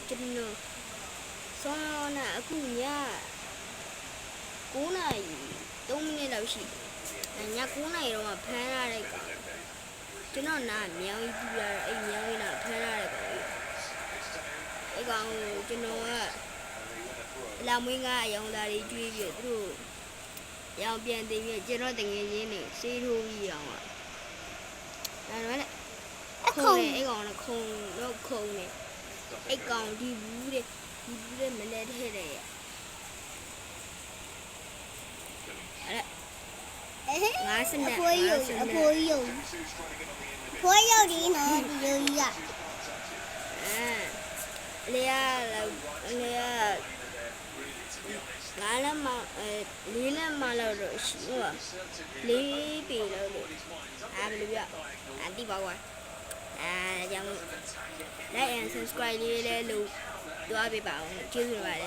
ကျွန်တော်ဆောင်းနာအခုည9နာရီ3မိနစ်လောက်ရှိတယ်ည9နာရီတော့ဖမ်းရတဲ့ကောင်ကျွန်တော်နားမြောင်းကြီးပြရတော့အဲ့မြောင်းကြီးနာဖမ်းရတဲ့ကောင်အဲ့ကောင်ကျွန်တော်ကလာမွေးကအယောင်သားလေးကျွေးပြီးသူတို့ရောင်ပြန်တင်ပြီးကျွန်တော်တငယ်ချင်းတွေစေးထိုးပြီးအောင်อ่ะအဲ့တော့လေခုံနေအဲ့ကောင်ကခုံတော့ခုံနေအဲ့ကောင်ဒီဘူးတဲ့မလဲထဲတဲ့အဲ့ငါစနက်အဖိုးရုပ်ဒီနော်ဒီရုပ်ကြီးကလေငါလည်းမလေးလက်မလောက်တော့ရှိဟိုလေးပေလောက်လို့ဘယ်လိုပြတိပါကွာကြောင့် like and subscribe လေးလည်းလုပ်သွားပေးပါအောင်ကျေးဇူးတင်ပါတယ်